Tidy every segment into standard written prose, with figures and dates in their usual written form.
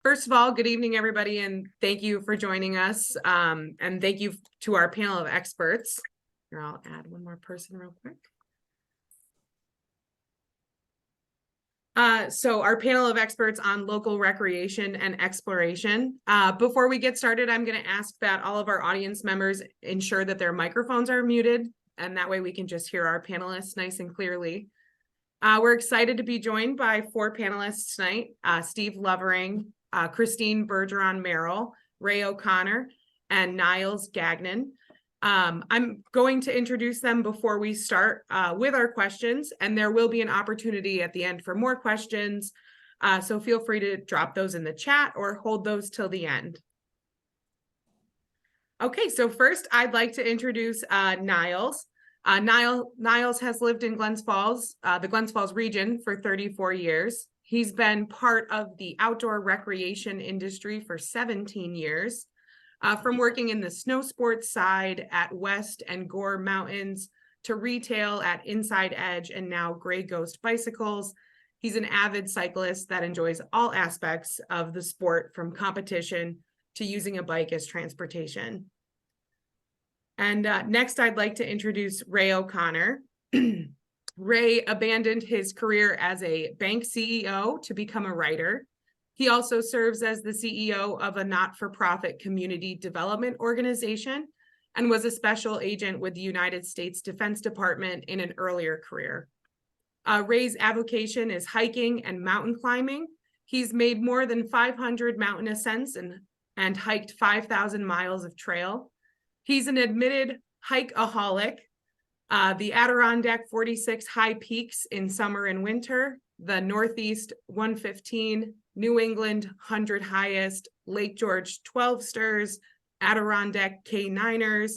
First of all, good evening, everybody, and thank you for joining us. And thank you to our panel of experts. Here, I'll add one more person real quick. So our panel of experts on local recreation and exploration. Before we get started, I'm going to ask that all of our audience members ensure that their microphones are muted, and that way we can just hear our panelists nice and clearly. We're excited to be joined by 4 panelists tonight: Steve Lovering, Christine Bergeron Merrill, Ray O'Connor, and Niles Gagnon. I'm going to introduce them before we start with our questions, and there will be an opportunity at the end for more questions. So feel free to drop those in the chat or hold those till the end. Okay, so first I'd like to introduce Niles. Niles has lived in Glens Falls, the Glens Falls region, for 34 years. He's been part of the outdoor recreation industry for 17 years. From working in the snow sports side at West and Gore Mountains to retail at Inside Edge and now Gray Ghost Bicycles, he's an avid cyclist that enjoys all aspects of the sport, from competition to using a bike as transportation. And next, I'd like to introduce Ray O'Connor. Ray abandoned his career as a bank CEO to become a writer. He also serves as the CEO of a not-for-profit community development organization and was a special agent with the United States Defense Department in an earlier career. Ray's avocation is hiking and mountain climbing. He's made more than 500 mountain ascents and hiked 5,000 miles of trail. He's an admitted hike-aholic. The Adirondack 46 high peaks in summer and winter, the Northeast 115, New England 100 highest, Lake George 12 stirs, Adirondack K9ers,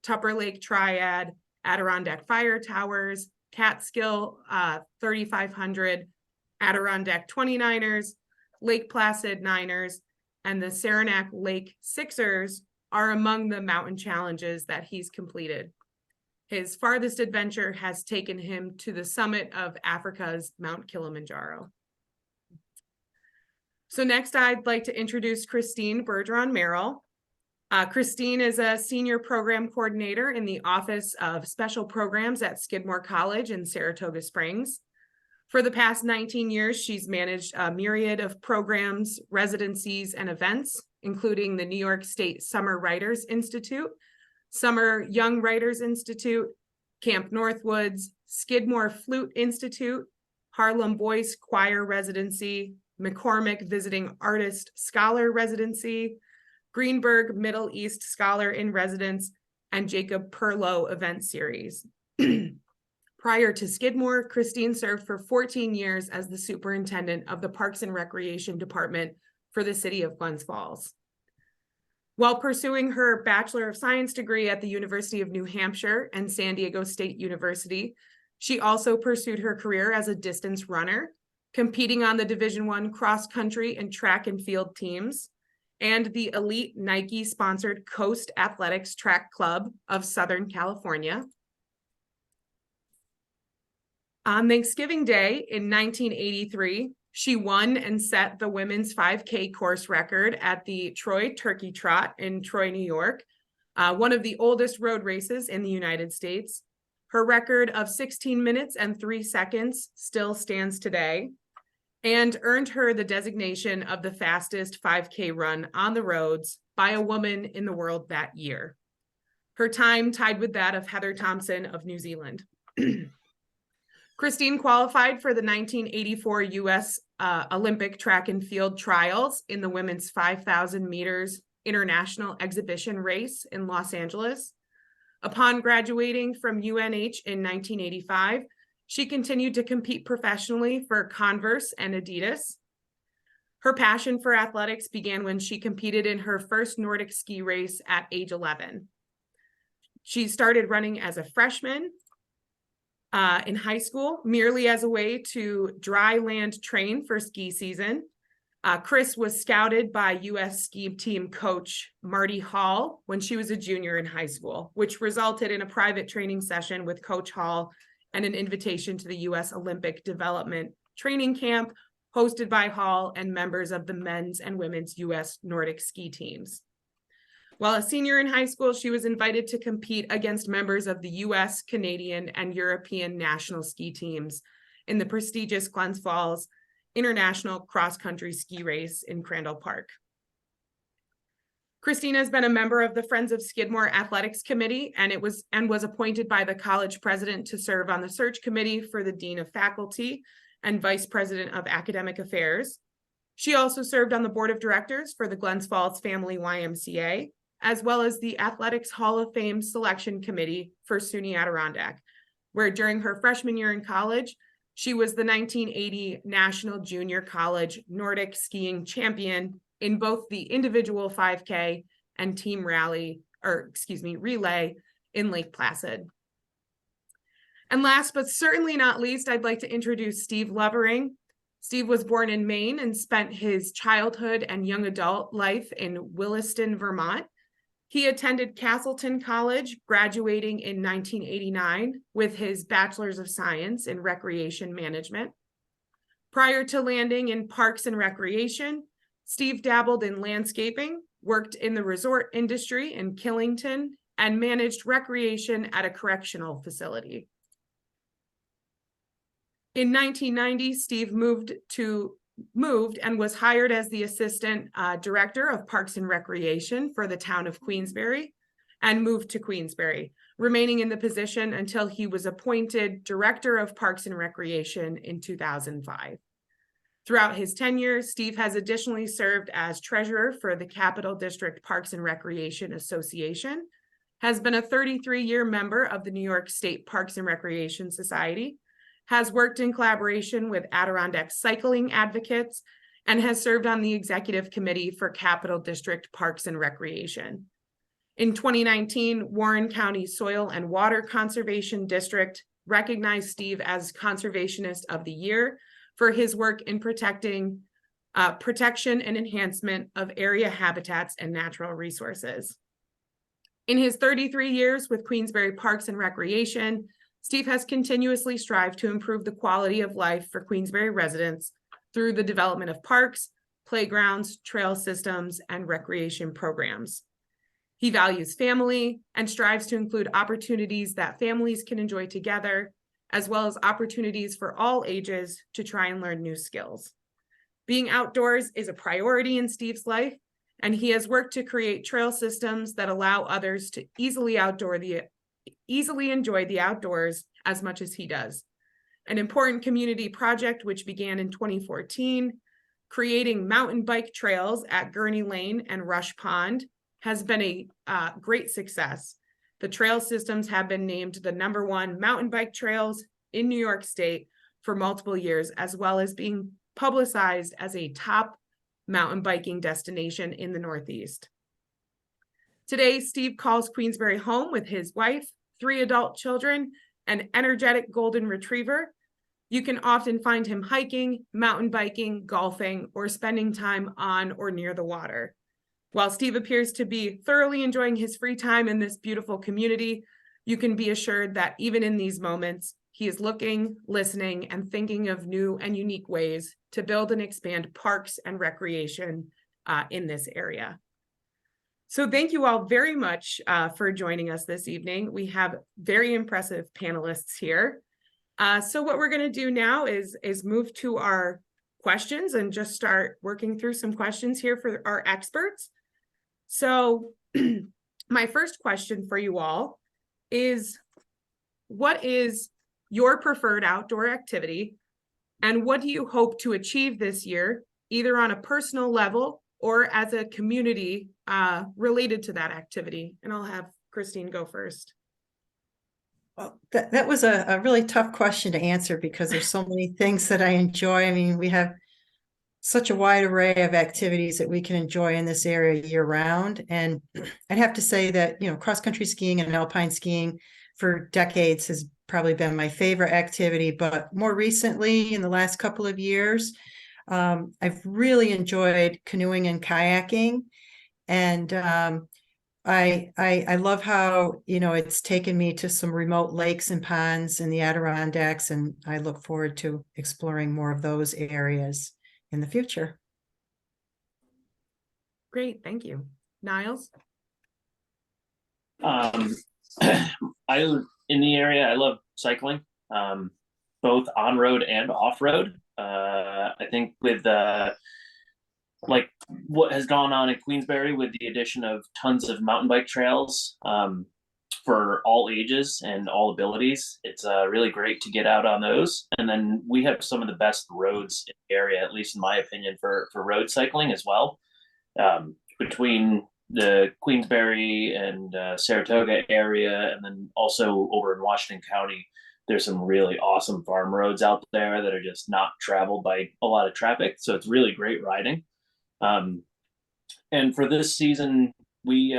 Tupper Lake Triad, Adirondack Fire Towers, Catskill 3500, Adirondack 29ers, Lake Placid 9ers, and the Saranac Lake Sixers are among the mountain challenges that he's completed. His farthest adventure has taken him to the summit of Africa's Mount Kilimanjaro. So next, I'd like to introduce Christine Bergeron Merrill. Christine is a senior program coordinator in the Office of Special Programs at Skidmore College in Saratoga Springs. For the past 19 years, she's managed a myriad of programs, residencies, and events, including the New York State Summer Writers Institute, Summer Young Writers Institute, Camp Northwoods, Skidmore Flute Institute, Harlem Boys Choir Residency, McCormick Visiting Artist Scholar Residency, Greenberg Middle East Scholar in Residence, and Jacob Perlow Event Series. Prior to Skidmore, Christine served for 14 years as the superintendent of the Parks and Recreation Department for the city of Glens Falls. While pursuing her Bachelor of Science degree at the University of New Hampshire and San Diego State University, she also pursued her career as a distance runner, competing on the Division I cross-country and track and field teams, and the elite Nike-sponsored Coast Athletics Track Club of Southern California. On Thanksgiving Day in 1983, she won and set the women's 5K course record at the Troy Turkey Trot in Troy, New York, one of the oldest road races in the United States. Her record of 16 minutes and 3 seconds still stands today, and earned her the designation of the fastest 5K run on the roads by a woman in the world that year. Her time tied with that of Heather Thompson of New Zealand. Christine qualified for the 1984 U.S. Olympic track and field trials in the women's 5,000 meters international exhibition race in Los Angeles. Upon graduating from UNH in 1985, she continued to compete professionally for Converse and Adidas. Her passion for athletics began when she competed in her first Nordic ski race at age 11. She started running as a freshman in high school, merely as a way to dry land train for ski season. Chris was scouted by U.S. ski team coach Marty Hall when she was a junior in high school, which resulted in a private training session with Coach Hall and an invitation to the U.S. Olympic Development Training Camp, hosted by Hall and members of the men's and women's U.S. Nordic ski teams. While a senior in high school, she was invited to compete against members of the U.S., Canadian, and European national ski teams in the prestigious Glens Falls International Cross-Country Ski Race in Crandall Park. Christina has been a member of the Friends of Skidmore Athletics Committee and was appointed by the college president to serve on the search committee for the Dean of Faculty and Vice President of Academic Affairs. She also served on the board of directors for the Glens Falls Family YMCA, as well as the Athletics Hall of Fame Selection Committee for SUNY Adirondack, where during her freshman year in college, she was the 1980 National Junior College Nordic Skiing Champion in both the individual 5K and team relay in Lake Placid. And last but certainly not least, I'd like to introduce Steve Lovering. Steve was born in Maine and spent his childhood and young adult life in Williston, Vermont. He attended Castleton College, graduating in 1989 with his Bachelor's of Science in Recreation Management. Prior to landing in Parks and Recreation, Steve dabbled in landscaping, worked in the resort industry in Killington, and managed recreation at a correctional facility. In 1990, Steve moved and was hired as the assistant director of Parks and Recreation for the town of Queensbury and moved to Queensbury, remaining in the position until he was appointed director of Parks and Recreation in 2005. Throughout his tenure, Steve has additionally served as treasurer for the Capital District Parks and Recreation Association, has been a 33-year member of the New York State Parks and Recreation Society, has worked in collaboration with Adirondack cycling advocates, and has served on the executive committee for Capital District Parks and Recreation. In 2019, Warren County Soil and Water Conservation District recognized Steve as Conservationist of the Year for his work in protection and enhancement of area habitats and natural resources. In his 33 years with Queensbury Parks and Recreation, Steve has continuously strived to improve the quality of life for Queensbury residents through the development of parks, playgrounds, trail systems, and recreation programs. He values family and strives to include opportunities that families can enjoy together, as well as opportunities for all ages to try and learn new skills. Being outdoors is a priority in Steve's life, and he has worked to create trail systems that allow others to easily enjoy the outdoors as much as he does. An important community project which began in 2014, creating mountain bike trails at Gurney Lane and Rush Pond, has been a great success. The trail systems have been named the #1 mountain bike trails in New York State for multiple years, as well as being publicized as a top mountain biking destination in the Northeast. Today, Steve calls Queensbury home with his wife, 3 adult children, an energetic golden retriever. You can often find him hiking, mountain biking, golfing, or spending time on or near the water. While Steve appears to be thoroughly enjoying his free time in this beautiful community, you can be assured that even in these moments, he is looking, listening, and thinking of new and unique ways to build and expand parks and recreation in this area. So thank you all very much for joining us this evening. We have very impressive panelists here. So what we're going to do now is move to our questions and just start working through some questions here for our experts. So my first question for you all is, what is your preferred outdoor activity, and what do you hope to achieve this year, either on a personal level or as a community related to that activity? And I'll have Christine go first. Well, that was a really tough question to answer because there's so many things that I enjoy. I mean, we have such a wide array of activities that we can enjoy in this area year round. And I'd have to say that, cross-country skiing and alpine skiing for decades has probably been my favorite activity. But more recently, in the last couple of years, I've really enjoyed canoeing and kayaking. And I love how, it's taken me to some remote lakes and ponds in the Adirondacks, and I look forward to exploring more of those areas. in the future. Great, thank you. Niles? In the area, I love cycling, both on road and off road. I think with like what has gone on in Queensbury with the addition of tons of mountain bike trails for all ages and all abilities, it's really great to get out on those. And then we have some of the best roads in the area, at least in my opinion, for road cycling as well. Between the Queensbury and Saratoga area, and then also over in Washington County, there's some really awesome farm roads out there that are just not traveled by a lot of traffic. So it's really great riding. And for this season, we'd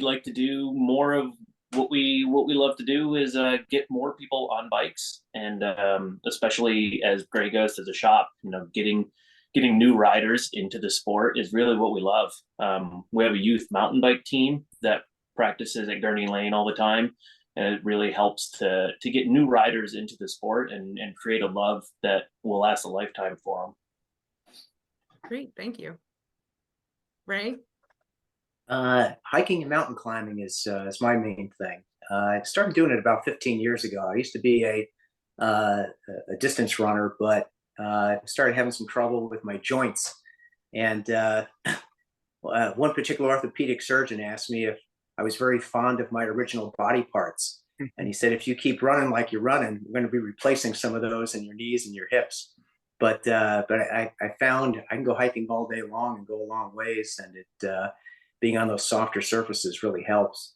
like to do more of what we love to do is get more people on bikes, and especially as Gray Ghost as a shop, getting new riders into the sport is really what we love. We have a youth mountain bike team that practices at Gurney Lane all the time, and it really helps to get new riders into the sport and create a love that will last a lifetime for them. Great, thank you. Ray? Hiking and mountain climbing is my main thing. I started doing it about 15 years ago. I used to be a distance runner, but started having some trouble with my joints. And one particular orthopedic surgeon asked me if I was very fond of my original body parts. And he said, if you keep running like you're running, you're going to be replacing some of those in your knees and your hips. But I found I can go hiking all day long and go a long ways, and it being on those softer surfaces really helps.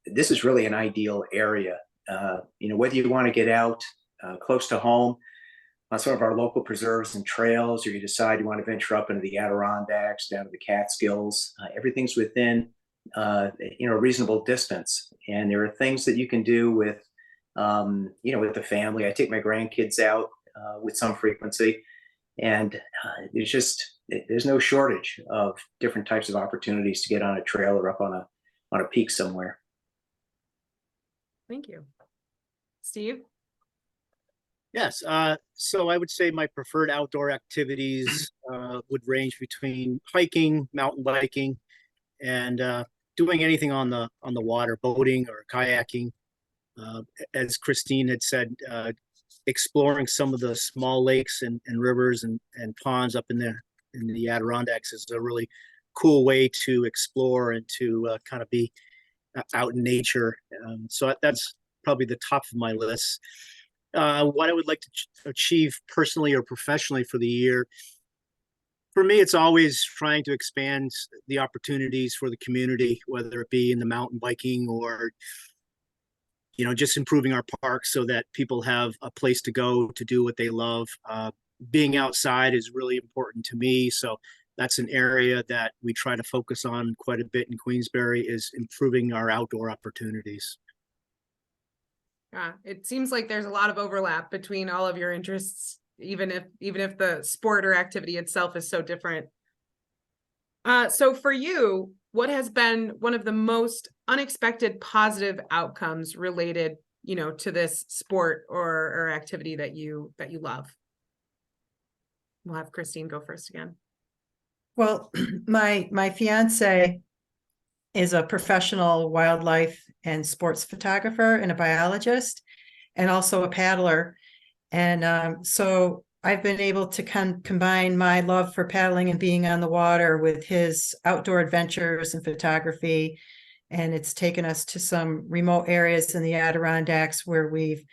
This is really an ideal area. Whether you want to get out close to home on some of our local preserves and trails, or you decide you want to venture up into the Adirondacks, down to the Catskills, everything's within a reasonable distance. And there are things that you can do with with the family. I take my grandkids out with some frequency, and there's no shortage of different types of opportunities to get on a trail or up on a peak somewhere. Thank you. Steve? Yes, so I would say my preferred outdoor activities would range between hiking, mountain biking, and doing anything on the water, boating or kayaking. As Christine had said, exploring some of the small lakes and rivers and ponds up in the Adirondacks is a really cool way to explore and to kind of be out in nature. So that's probably the top of my list. What I would like to achieve personally or professionally for the year, for me, it's always trying to expand the opportunities for the community, whether it be in the mountain biking or just improving our parks so that people have a place to go to do what they love. Being outside is really important to me. So that's an area that we try to focus on quite a bit in Queensbury, is improving our outdoor opportunities. It seems like there's a lot of overlap between all of your interests, even if the sport or activity itself is so different. So for you, what has been one of the most unexpected positive outcomes related, to this sport or activity that you love? We'll have Christine go first again. Well, my fiance is a professional wildlife and sports photographer and a biologist, and also a paddler. And so I've been able to combine my love for paddling and being on the water with his outdoor adventures and photography. And it's taken us to some remote areas in the Adirondacks where we've,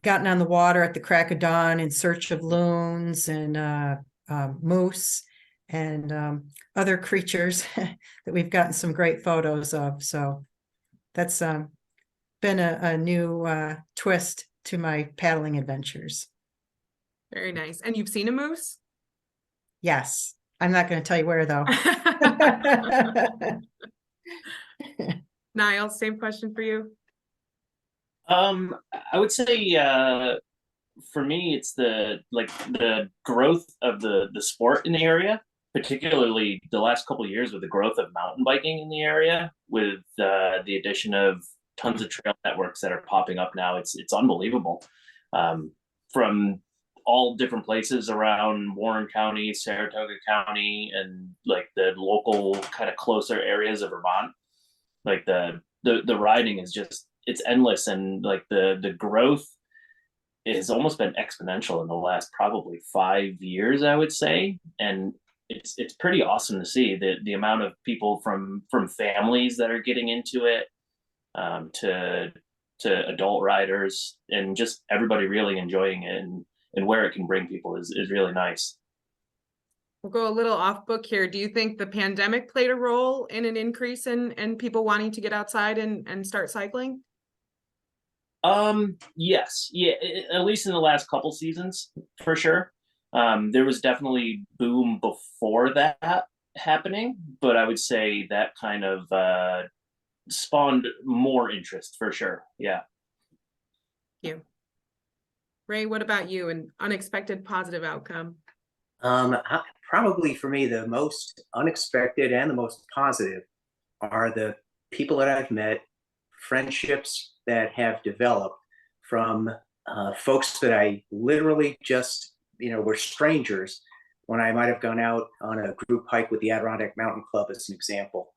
gotten on the water at the crack of dawn in search of loons and moose and other creatures that we've gotten some great photos of. So that's been a new twist to my paddling adventures. Very nice. And you've seen a moose? Yes. I'm not going to tell you where, though. Niles, same question for you. I would say for me, it's the growth of the sport in the area, particularly the last couple of years with the growth of mountain biking in the area, with the addition of tons of trail networks that are popping up now. It's unbelievable. From all different places around Warren County, Saratoga County, and like the local kind of closer areas of Vermont. Like the riding is just, it's endless, and like the growth has almost been exponential in the last probably 5 years, I would say. And it's pretty awesome to see the amount of people from families that are getting into it, to adult riders, and just everybody really enjoying it, and where it can bring people is really nice. We'll go a little off book here. Do you think the pandemic played a role in an increase in people wanting to get outside and start cycling? Yes, yeah, at least in the last couple seasons, for sure. There was definitely boom before that happening, but I would say that kind of spawned more interest for sure. Yeah. Thank you. Ray, what about you? An unexpected positive outcome? Probably for me, the most unexpected and the most positive are the people that I've met, friendships that have developed from folks that I literally just, were strangers when I might have gone out on a group hike with the Adirondack Mountain Club, as an example.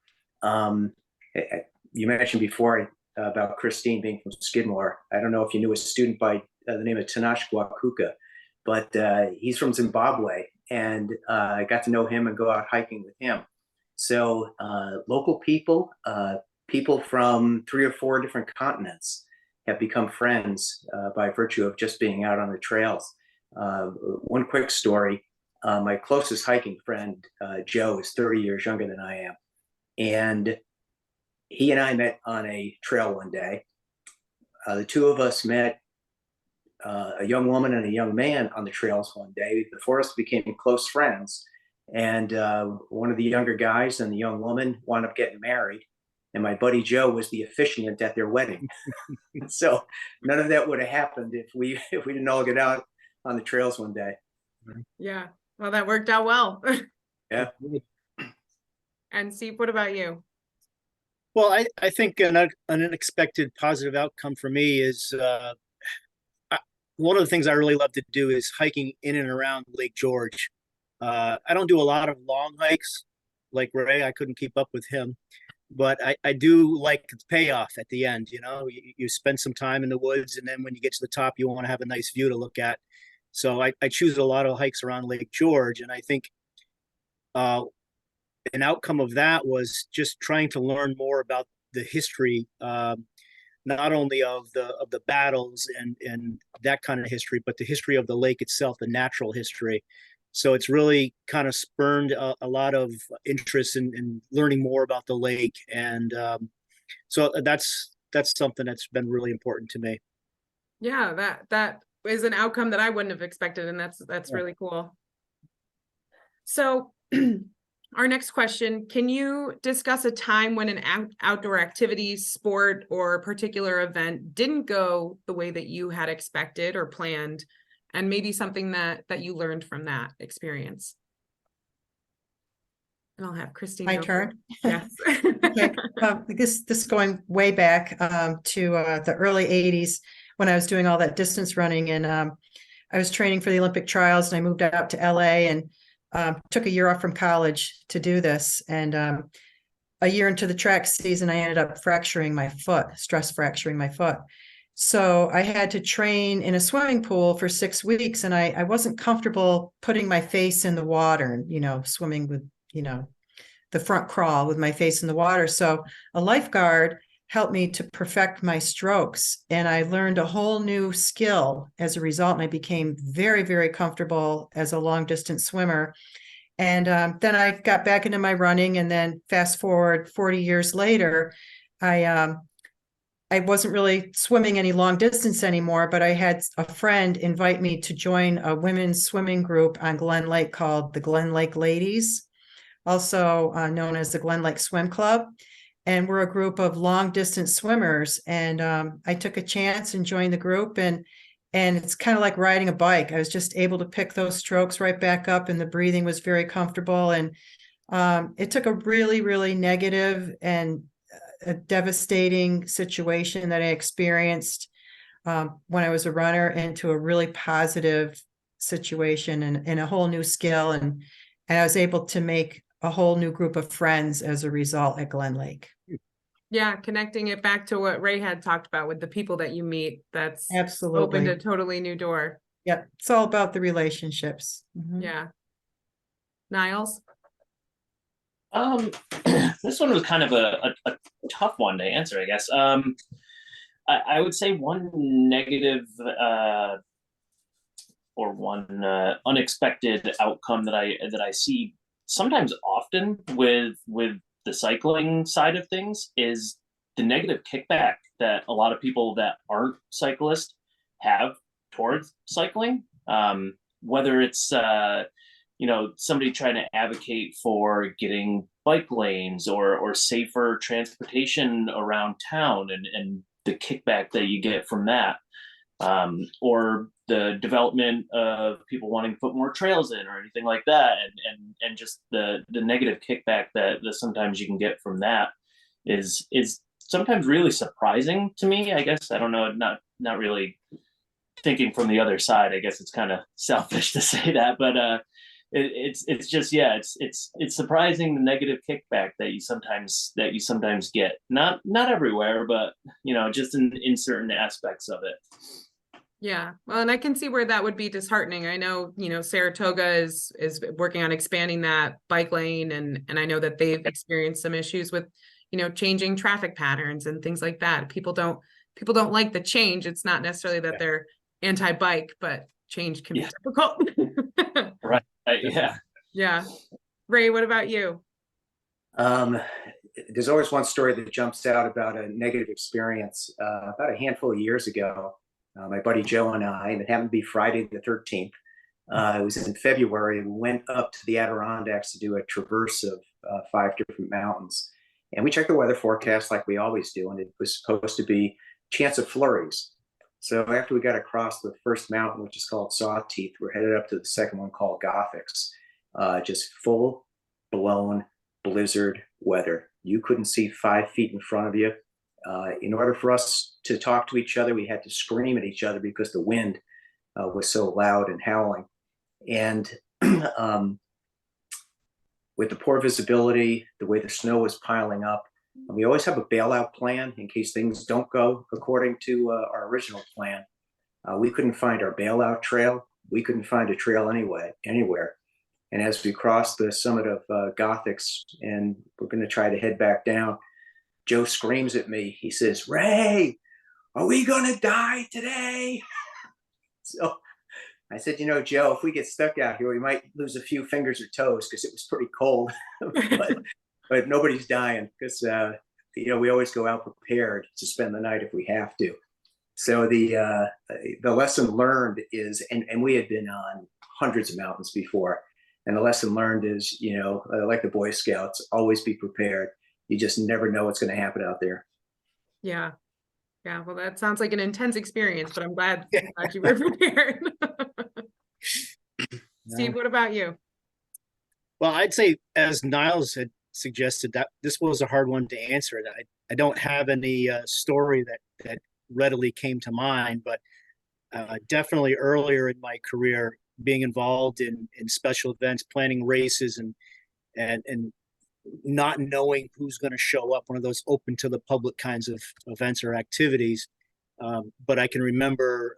You mentioned before about Christine being from Skidmore. I don't know if you knew a student by the name of Tanash Gwakuka, but he's from Zimbabwe, and I got to know him and go out hiking with him. So local people, people from 3 or 4 different continents have become friends by virtue of just being out on the trails. One quick story, my closest hiking friend, Joe, is 30 years younger than I am. And he and I met on a trail one day. The two of us met a young woman and a young man on the trails one day. The four of us became close friends. And one of the younger guys and the young woman wound up getting married. And my buddy Joe was the officiant at their wedding. So none of that would have happened if we didn't all get out on the trails one day. Yeah, well, that worked out well. Yeah. And Steve, what about you? Well, I think an unexpected positive outcome for me is one of the things I really love to do is hiking in and around Lake George. I don't do a lot of long hikes like Ray. I couldn't keep up with him, but I do like the payoff at the end. You spend some time in the woods, and then when you get to the top, you want to have a nice view to look at. So I choose a lot of hikes around Lake George, and I think an outcome of that was just trying to learn more about the history, not only of the battles and that kind of history, but the history of the lake itself, the natural history. So it's really kind of spurned a lot of interest in learning more about the lake, and so that's something that's been really important to me. Yeah, that is an outcome that I wouldn't have expected, and that's really cool. So our next question, can you discuss a time when an outdoor activity, sport, or particular event didn't go the way that you had expected or planned, and maybe something that you learned from that experience? And I'll have Christine. My go turn. first. Yes. Okay. This going way back to the early 80s when I was doing all that distance running, and I was training for the Olympic trials, and I moved out to LA and took a year off from college to do this. And a year into the track season, I ended up fracturing my foot, stress fracturing my foot. So I had to train in a swimming pool for 6 weeks, and I wasn't comfortable putting my face in the water and, swimming with, the front crawl with my face in the water. So a lifeguard helped me to perfect my strokes, and I learned a whole new skill as a result. And I became very, very comfortable as a long distance swimmer. And then I got back into my running, and then fast forward 40 years later, I wasn't really swimming any long distance anymore, but I had a friend invite me to join a women's swimming group on Glen Lake called the Glen Lake Ladies, also known as the Glen Lake Swim Club. And we're a group of long distance swimmers. And I took a chance and joined the group, and it's kind of like riding a bike. I was just able to pick those strokes right back up, and the breathing was very comfortable. And it took a really, really negative and a devastating situation that I experienced when I was a runner into a really positive situation and a whole new skill. And I was able to make a whole new group of friends as a result at Glen Lake. Yeah, connecting it back to what Ray had talked about with the people that you meet, that's opened Absolutely. a totally new door. Yep. It's all about the relationships. Mhm. Yeah. Niles? This one was kind of a tough one to answer, I guess. I would say one negative or one unexpected outcome that I see sometimes often with the cycling side of things is the negative kickback that a lot of people that aren't cyclists have towards cycling. Whether it's somebody trying to advocate for getting bike lanes or safer transportation around town and the kickback that you get from that, or the development of people wanting to put more trails in or anything like that, and just the negative kickback that sometimes you can get from that is sometimes really surprising to me. I guess I don't know, not really thinking from the other side. I guess it's kind of selfish to say that, but it's just, yeah, it's surprising, the negative kickback that you sometimes get. Not everywhere, but just in certain aspects of it. Yeah, well, and I can see where that would be disheartening. I know, Saratoga is working on expanding that bike lane, and I know that they've experienced some issues with, changing traffic patterns and things like that. People don't like the change. It's not necessarily that they're anti-bike, but change can be difficult. Right. Yeah. Yeah. Ray, what about you? There's always one story that jumps out about a negative experience. About a handful of years ago, my buddy Joe and I, and it happened to be Friday the 13th. It was in February. We went up to the Adirondacks to do a traverse of 5 different mountains. And we checked the weather forecast like we always do, and it was supposed to be chance of flurries. So after we got across the first mountain, which is called Sawteeth, we're headed up to the second one called Gothics. Just full blown blizzard weather. You couldn't see 5 feet in front of you. In order for us to talk to each other, we had to scream at each other because the wind was so loud and howling. And with the poor visibility, the way the snow was piling up, we always have a bailout plan in case things don't go according to our original plan. We couldn't find our bailout trail. We couldn't find a trail anywhere. And as we crossed the summit of Gothics and we're going to try to head back down, Joe screams at me. He says, "Ray, are we going to die today?" So I said, Joe, if we get stuck out here, we might lose a few fingers or toes because it was pretty cold. but nobody's dying because, we always go out prepared to spend the night if we have to. So the lesson learned is, and we had been on hundreds of mountains before, and the lesson learned is, like the Boy Scouts, always be prepared. You just never know what's going to happen out there. Yeah. Yeah. Well, that sounds like an intense experience, but I'm glad you were prepared. Steve, what about you? Well, I'd say, as Niles had suggested, that this was a hard one to answer. I don't have any story that readily came to mind, but definitely earlier in my career, being involved in special events, planning races, and not knowing who's going to show up, one of those open to the public kinds of events or activities. But I can remember,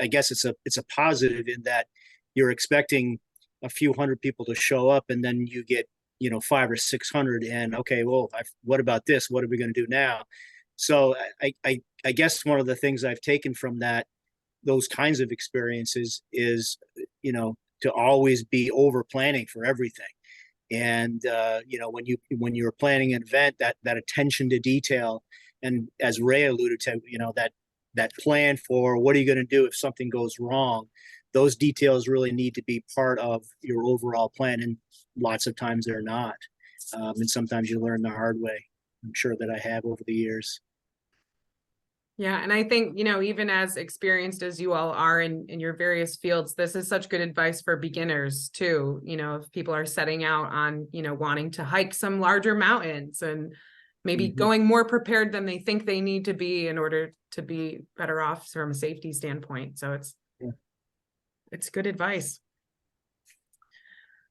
I guess it's a positive in that you're expecting a few hundred people to show up, and then you get 500 or 600, and okay, well, what about this? What are we going to do now? So I guess one of the things I've taken from those kinds of experiences is to always be over planning for everything. And when you're planning an event, that attention to detail, and as Ray alluded to, that plan for what are you going to do if something goes wrong, those details really need to be part of your overall plan, and lots of times they're not, and sometimes you learn the hard way. I'm sure that I have over the years. Yeah, and I think, even as experienced as you all are in your various fields, this is such good advice for beginners too. If people are setting out on, wanting to hike some larger mountains and maybe going more prepared than they think they need to be in order to be better off from a safety standpoint. So It's good advice.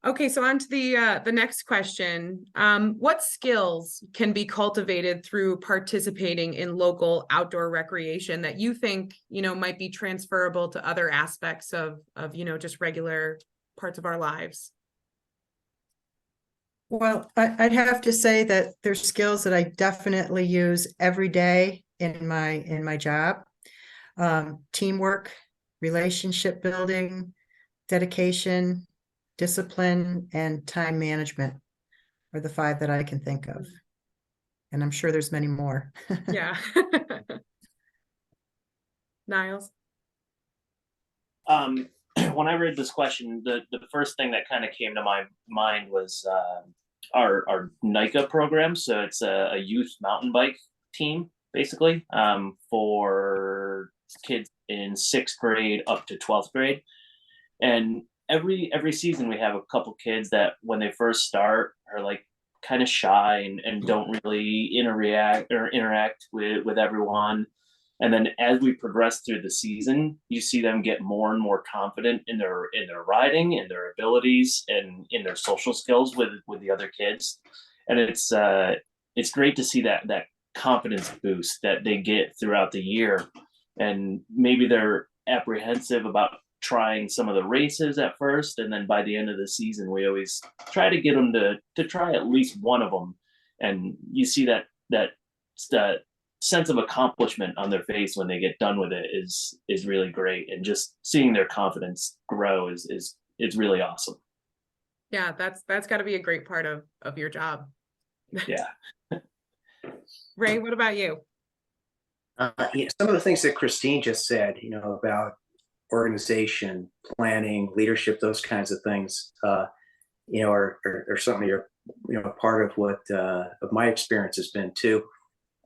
Okay, so on to the next question. What skills can be cultivated through participating in local outdoor recreation that you think, might be transferable to other aspects of just regular parts of our lives? Well, I'd have to say that there's skills that I definitely use every day in my job. Teamwork, relationship building, dedication, discipline, and time management are the 5 that I can think of. And I'm sure there's many more. Yeah. Niles? When I read this question, the first thing that kind of came to my mind was our NICA program. So it's a youth mountain bike team, basically, for kids in 6th grade up to 12th grade. And every season we have a couple kids that when they first start are like kind of shy and don't really interact with everyone. And then as we progress through the season, you see them get more and more confident in their riding, in their abilities, and in their social skills with the other kids. And it's great to see that confidence boost that they get throughout the year. And maybe they're apprehensive about trying some of the races at first, and then by the end of the season we always try to get them to try at least one of them, and you see that sense of accomplishment on their face when they get done with it is really great, and just seeing their confidence grow is really awesome. Yeah, that's got to be a great part of your job. Yeah. Ray, what about you? Some of the things that Christine just said, about organization, planning, leadership, those kinds of things, are something you're, part of what of my experience has been too.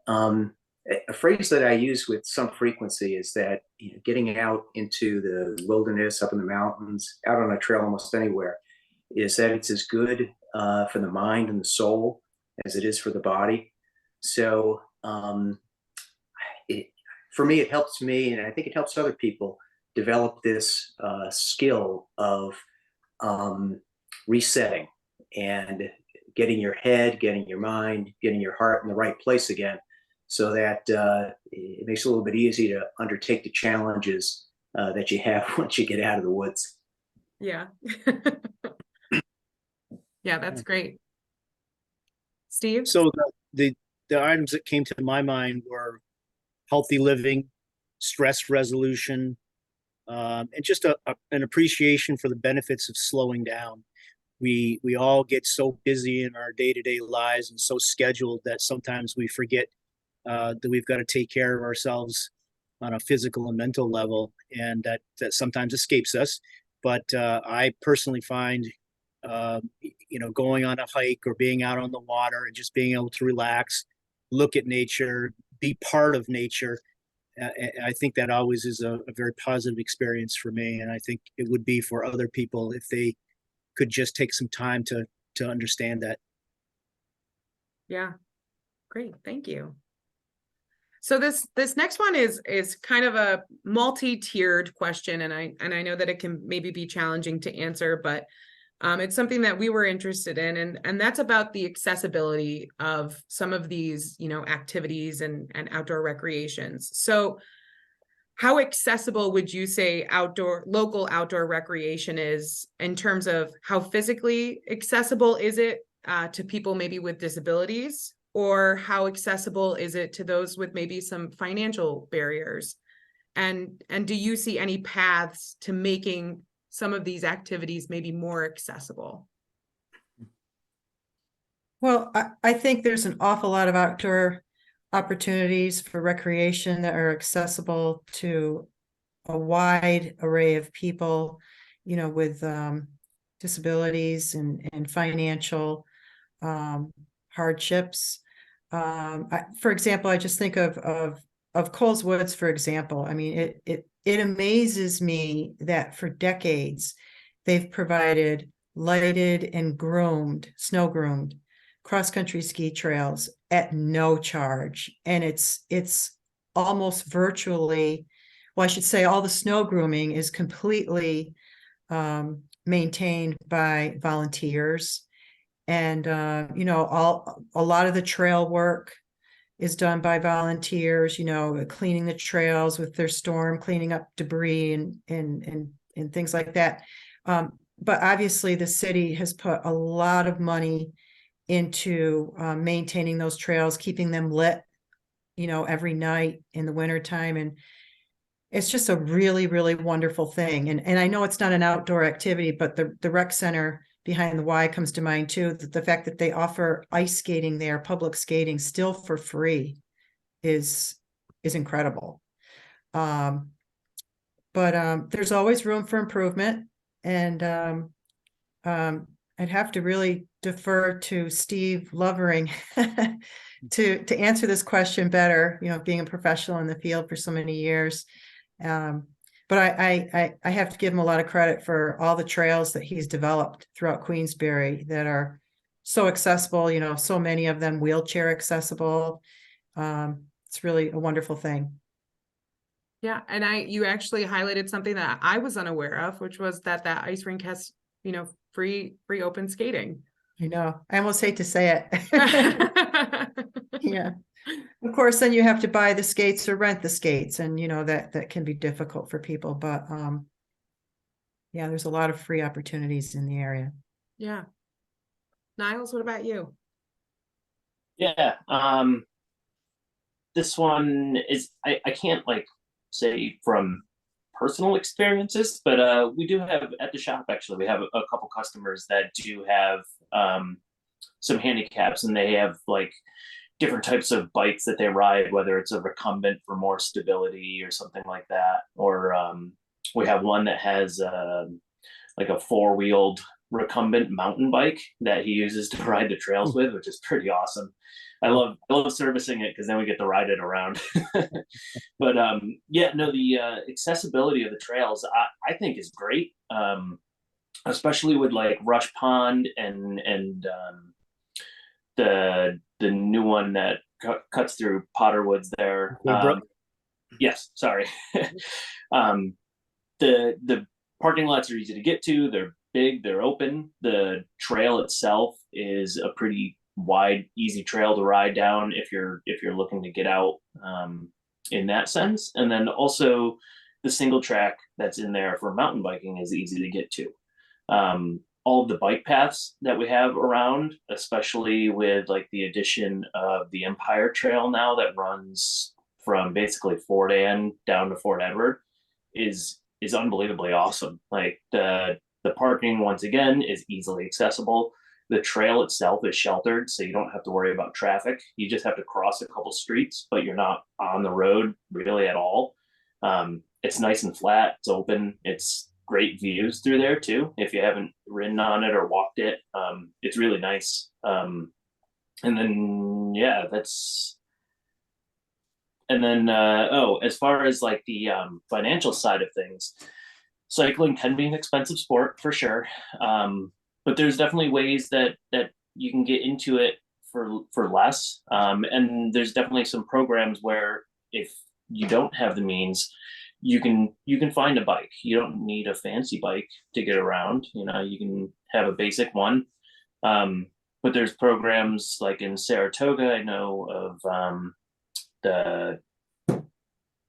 A phrase that I use with some frequency is that getting out into the wilderness, up in the mountains, out on a trail, almost anywhere, is that it's as good for the mind and the soul as it is for the body. So for me, it helps me, and I think it helps other people develop this skill of resetting and getting your head, getting your mind, getting your heart in the right place again, so that it makes it a little bit easier to undertake the challenges that you have once you get out of the woods. Yeah. Yeah, that's great. Steve? So the items that came to my mind were healthy living, stress resolution, and just an appreciation for the benefits of slowing down. We all get so busy in our day-to-day lives and so scheduled that sometimes we forget that we've got to take care of ourselves on a physical and mental level, and that sometimes escapes us. But I personally find, going on a hike or being out on the water and just being able to relax, look at nature, be part of nature, I think that always is a very positive experience for me. And I think it would be for other people if they could just take some time to understand that. Yeah, great. Thank you. So this next one is kind of a multi-tiered question, and I know that it can maybe be challenging to answer, but it's something that we were interested in, and that's about the accessibility of some of these, activities and outdoor recreations. So how accessible would you say local outdoor recreation is, in terms of how physically accessible is it to people maybe with disabilities, or how accessible is it to those with maybe some financial barriers? And do you see any paths to making some of these activities maybe more accessible? Well, I think there's an awful lot of outdoor opportunities for recreation that are accessible to a wide array of people, with disabilities and financial hardships. For example, I just think of Coles Woods, for example. I mean, it amazes me that for decades they've provided lighted and snow groomed cross-country ski trails at no charge. And it's almost virtually, well, I should say all the snow grooming is completely maintained by volunteers. And, a lot of the trail work is done by volunteers, cleaning the trails with their storm, cleaning up debris and things like that. But obviously the city has put a lot of money into maintaining those trails, keeping them lit, every night in the wintertime. And it's just a really, really wonderful thing. And I know it's not an outdoor activity, but the rec center behind the Y comes to mind too. The fact that they offer ice skating there, public skating still for free is incredible. But there's always room for improvement. And I'd have to really defer to Steve Lovering to answer this question better, being a professional in the field for so many years. But I have to give him a lot of credit for all the trails that he's developed throughout Queensbury that are so accessible, so many of them wheelchair accessible. It's really a wonderful thing. Yeah, and you actually highlighted something that I was unaware of, which was that ice rink has, free open skating. I know. I almost hate to say it. Yeah. Of course, then you have to buy the skates or rent the skates, and that can be difficult for people. But yeah, there's a lot of free opportunities in the area. Yeah. Niles, what about you? Yeah. This one is I can't say from personal experiences, but we do have at the shop, actually, we have a couple customers that do have some handicaps, and they have different types of bikes that they ride, whether it's a recumbent for more stability or something like that, or we have one that has a four-wheeled recumbent mountain bike that he uses to ride the trails with, which is pretty awesome. I love servicing it because then we get to ride it around. But the accessibility of the trails I think is great, especially with Rush Pond and the new one that cuts through Potterwoods there. Yes, sorry. The parking lots are easy to get to. They're big, they're open. The trail itself is a pretty wide, easy trail to ride down if you're looking to get out in that sense. And then also the single track that's in there for mountain biking is easy to get to. All of the bike paths that we have around, especially with the addition of the Empire Trail now that runs from basically Fort Anne down to Fort Edward, is unbelievably awesome. The parking, once again, is easily accessible. The trail itself is sheltered, so you don't have to worry about traffic. You just have to cross a couple streets, but you're not on the road really at all. It's nice and flat. It's open. It's great views through there too. If you haven't ridden on it or walked it, it's really nice. And then as far as the financial side of things, cycling can be an expensive sport for sure. But there's definitely ways that you can get into it for less. And there's definitely some programs where if you don't have the means, you can find a bike. You don't need a fancy bike to get around. You can have a basic one. But there's programs in Saratoga, I know of the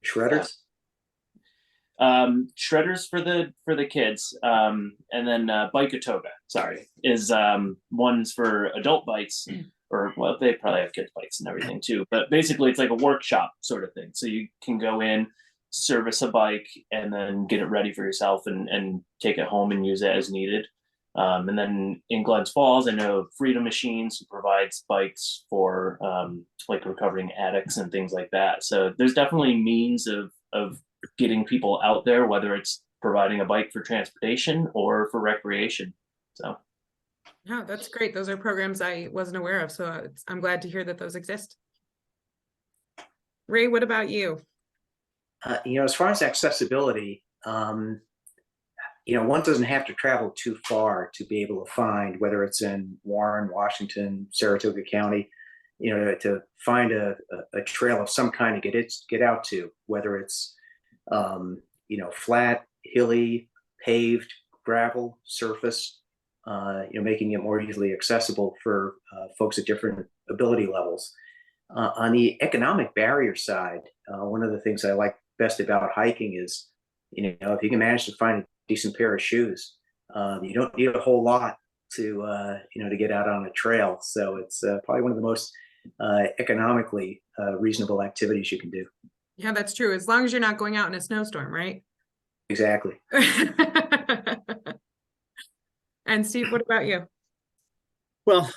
Shredders. Shredders for the kids, and then Bike-A-Toga, is ones for adult bikes, or they probably have kids bikes and everything too, but basically it's like a workshop sort of thing, so you can go in, service a bike, and then get it ready for yourself and take it home and use it as needed. And then in Glens Falls, I know Freedom Machines provides bikes for recovering addicts and things like that, so there's definitely means of getting people out there, whether it's providing a bike for transportation or for recreation. So yeah, that's great. Those are programs I wasn't aware of, so I'm glad to hear that those exist. Ray, what about you? As far as accessibility, one doesn't have to travel too far to be able to find, whether it's in Warren, Washington, Saratoga County, to find a trail of some kind to get out to, whether it's flat, hilly, paved, gravel, surface, making it more easily accessible for folks at different ability levels. On the economic barrier side, one of the things I like best about hiking is, if you can manage to find a decent pair of shoes, you don't need a whole lot to get out on a trail. So it's probably one of the most economically reasonable activities you can do. Yeah, that's true. As long as you're not going out in a snowstorm, right? Exactly. And Steve, what about you? Well,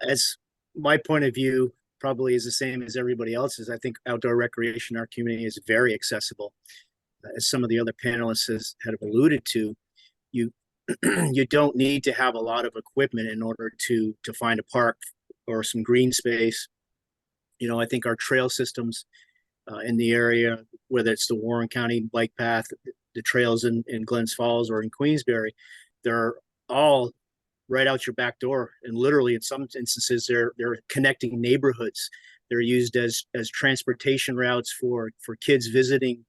as my point of view probably is the same as everybody else's. I think outdoor recreation in our community is very accessible. As some of the other panelists have alluded to, you you don't need to have a lot of equipment in order to find a park or some green space. I think our trail systems in the area, whether it's the Warren County bike path, the trails in Glens Falls or in Queensbury, they're all right out your back door. And literally in some instances, they're connecting neighborhoods. They're used as transportation routes for kids visiting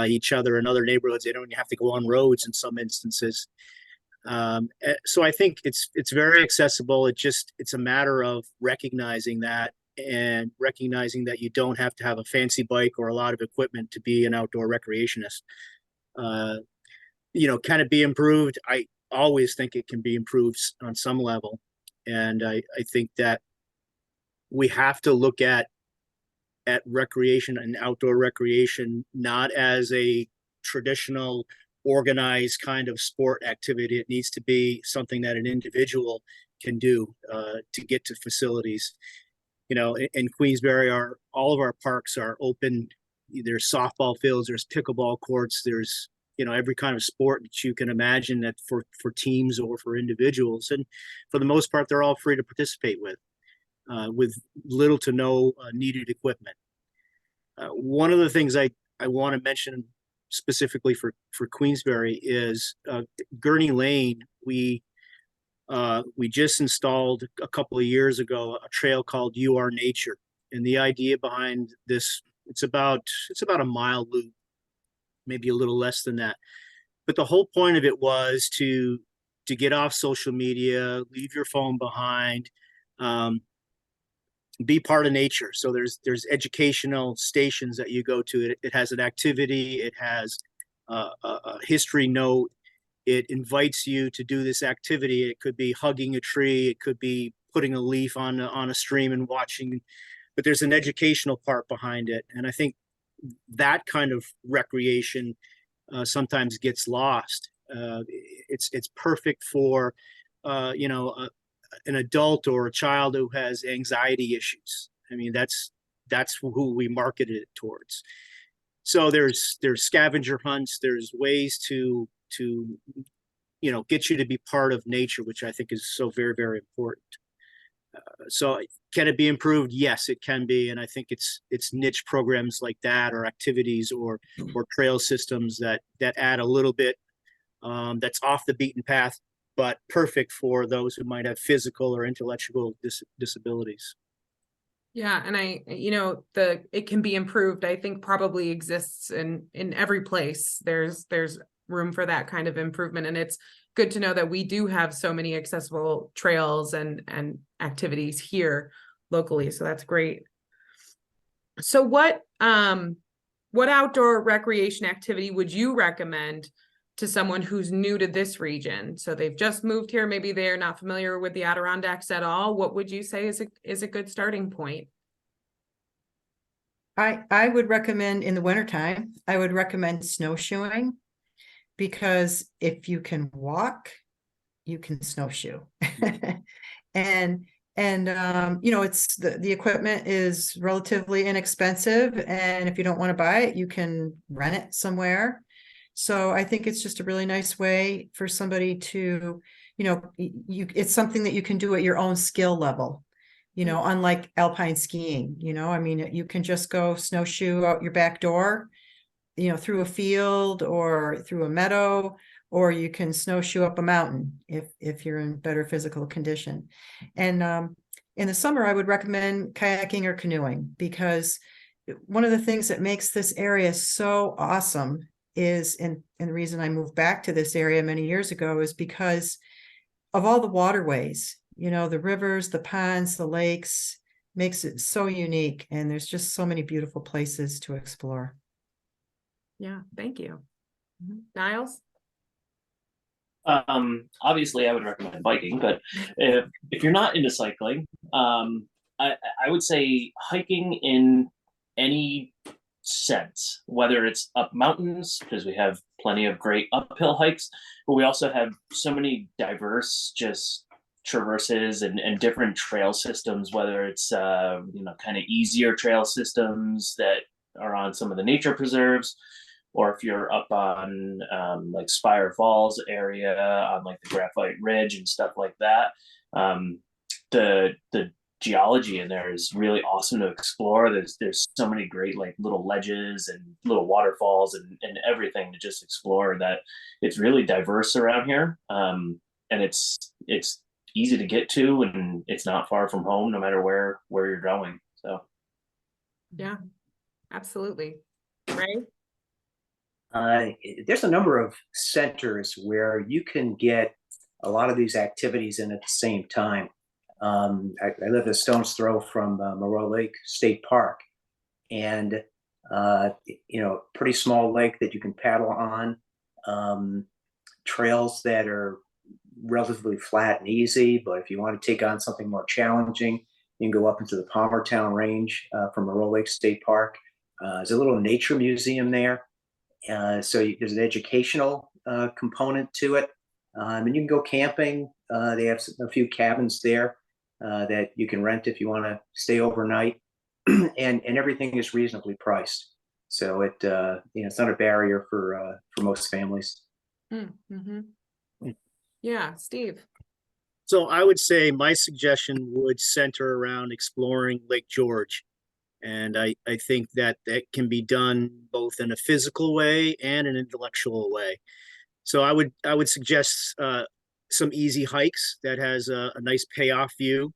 each other in other neighborhoods. They don't have to go on roads in some instances. So I think it's very accessible. It's a matter of recognizing that, and recognizing that you don't have to have a fancy bike or a lot of equipment to be an outdoor recreationist. Can it be improved? I always think it can be improved on some level. And I think that we have to look at recreation and outdoor recreation not as a traditional organized kind of sport activity. It needs to be something that an individual can do to get to facilities. In Queensbury, all of our parks are open. There's softball fields, there's pickleball courts, there's every kind of sport that you can imagine that for teams or for individuals. And for the most part, they're all free to participate with little to no needed equipment. One of the things I want to mention specifically for Queensbury is Gurney Lane. We just installed a couple of years ago a trail called You Are Nature, and the idea behind this, it's about a mile loop, maybe a little less than that, but the whole point of it was to get off social media, leave your phone behind, be part of nature. So there's educational stations that you go to. It has an activity, it has a history note. It invites you to do this activity. It could be hugging a tree. It could be putting a leaf on a stream and watching, but there's an educational part behind it. And I think that kind of recreation sometimes gets lost. It's perfect for, an adult or a child who has anxiety issues. I mean, that's who we marketed it towards. So there's scavenger hunts. There's ways to get you to be part of nature, which I think is so very, very important. So can it be improved? Yes, it can be. And I think it's niche programs like that, or activities or trail systems that add a little bit that's off the beaten path, but perfect for those who might have physical or intellectual disabilities. Yeah, and it can be improved, I think probably exists in every place. There's room for that kind of improvement, and it's good to know that we do have so many accessible trails and activities here locally. So that's great. So what outdoor recreation activity would you recommend to someone who's new to this region? So they've just moved here, maybe they're not familiar with the Adirondacks at all. What would you say is a good starting point? I would recommend in the wintertime, I would recommend snowshoeing, because if you can walk, you can snowshoe. and it's the equipment is relatively inexpensive, and if you don't want to buy it, you can rent it somewhere. So I think it's just a really nice way for somebody to, it's something that you can do at your own skill level, unlike alpine skiing. You can just go snowshoe out your back door, through a field or through a meadow, or you can snowshoe up a mountain if you're in better physical condition. And in the summer, I would recommend kayaking or canoeing, because one of the things that makes this area so awesome is, and the reason I moved back to this area many years ago is because of all the waterways, the rivers, the ponds, the lakes, makes it so unique. And there's just so many beautiful places to explore. Yeah, thank you. Niles? Obviously I would recommend biking, but if you're not into cycling, I would say hiking in any sense, whether it's up mountains, because we have plenty of great uphill hikes, but we also have so many diverse just traverses and different trail systems, whether it's kind of easier trail systems that are on some of the nature preserves, or if you're up on like Spire Falls area on like the Graphite Ridge and stuff like that. The geology in there is really awesome to explore. There's so many great like little ledges and little waterfalls and everything to just explore, that it's really diverse around here. And it's easy to get to, and it's not far from home no matter where you're going. So Yeah, absolutely. Right. There's a number of centers where you can get a lot of these activities in at the same time. I live a stone's throw from Moreau Lake State Park, and pretty small lake that you can paddle on, trails that are relatively flat and easy. But if you want to take on something more challenging, you can go up into the Palmertown Range from Moreau Lake State Park. There's a little nature museum there. So there's an educational component to it. And you can go camping. They have a few cabins there that you can rent if you want to stay overnight. and everything is reasonably priced. So it's not a barrier for most families. Mm-hmm. Yeah, Steve. So I would say my suggestion would center around exploring Lake George. And I think that can be done both in a physical way and an intellectual way. So I would suggest some easy hikes that has a nice payoff view.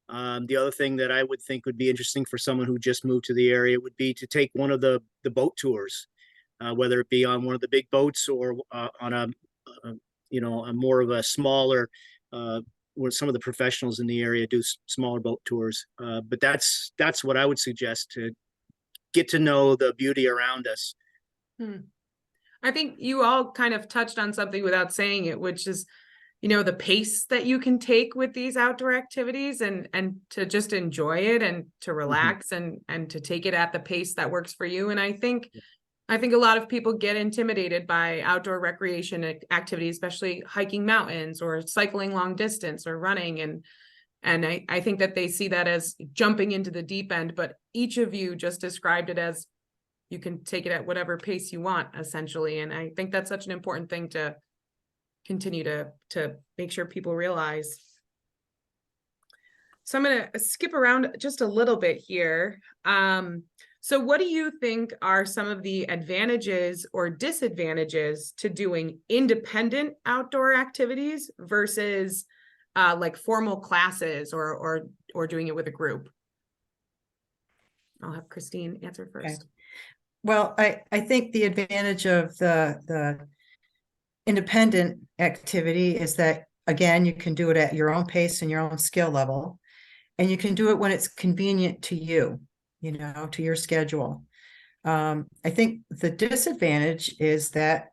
The other thing that I would think would be interesting for someone who just moved to the area would be to take one of the boat tours, whether it be on one of the big boats or on a more of a smaller, where some of the professionals in the area do smaller boat tours. But that's what I would suggest to get to know the beauty around us. I think you all kind of touched on something without saying it, which is, the pace that you can take with these outdoor activities and to just enjoy it and to relax and to take it at the pace that works for you. And I think a lot of people get intimidated by outdoor recreation activities, especially hiking mountains or cycling long distance or running. And I think that they see that as jumping into the deep end, but each of you just described it as you can take it at whatever pace you want, essentially. And I think that's such an important thing to continue to make sure people realize. So I'm going to skip around just a little bit here. So what do you think are some of the advantages or disadvantages to doing independent outdoor activities versus like formal classes or doing it with a group? I'll have Christine answer first. Okay. Well, I think the advantage of the independent activity is that, again, you can do it at your own pace and your own skill level, and you can do it when it's convenient to you, to your schedule. I think the disadvantage is that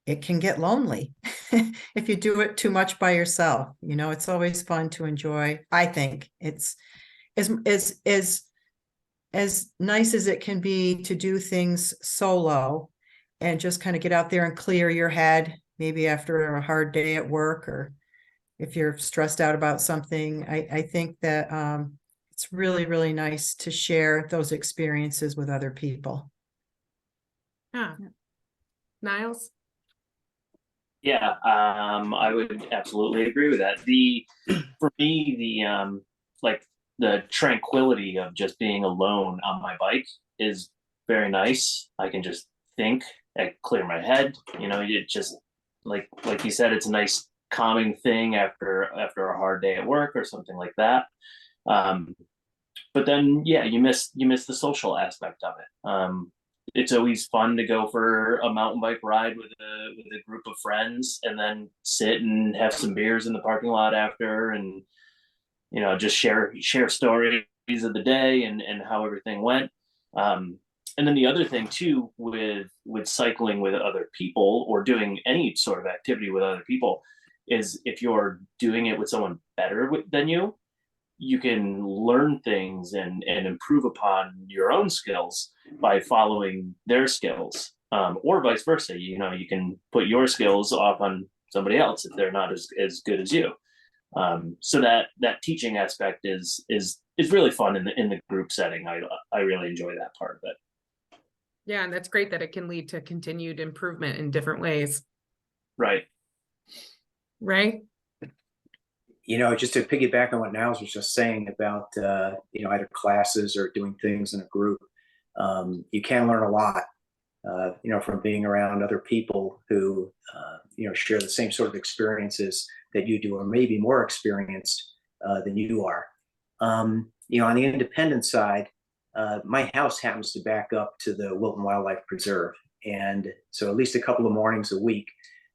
it can get lonely if you do it too much by yourself. It's always fun to enjoy. I think it's as nice as it can be to do things solo and just kind of get out there and clear your head, maybe after a hard day at work, or if you're stressed out about something. I think that it's really, really nice to share those experiences with other people. Yeah. Niles? Yeah, I would absolutely agree with that. For me, the tranquility of just being alone on my bike is very nice. I can just think, I clear my head. It just like you said, it's a nice calming thing after a hard day at work or something like that. But then, yeah, you miss the social aspect of it. it's always fun to go for a mountain bike ride with a group of friends, and then sit and have some beers in the parking lot after, and just share stories of the day and how everything went. And then the other thing too, with cycling with other people or doing any sort of activity with other people, is if you're doing it with someone better than you can learn things and improve upon your own skills by following their skills, or vice versa. You can put your skills off on somebody else if they're not as good as you. So that teaching aspect is really fun in the group setting. I really enjoy that part of it. Yeah, and that's great that it can lead to continued improvement in different ways. Right. Right. Just to piggyback on what Niles was just saying about, either classes or doing things in a group, you can learn a lot, from being around other people who, share the same sort of experiences that you do, or maybe more experienced than you are. On the independent side, my house happens to back up to the Wilton Wildlife Preserve. And so at least a couple of mornings a week,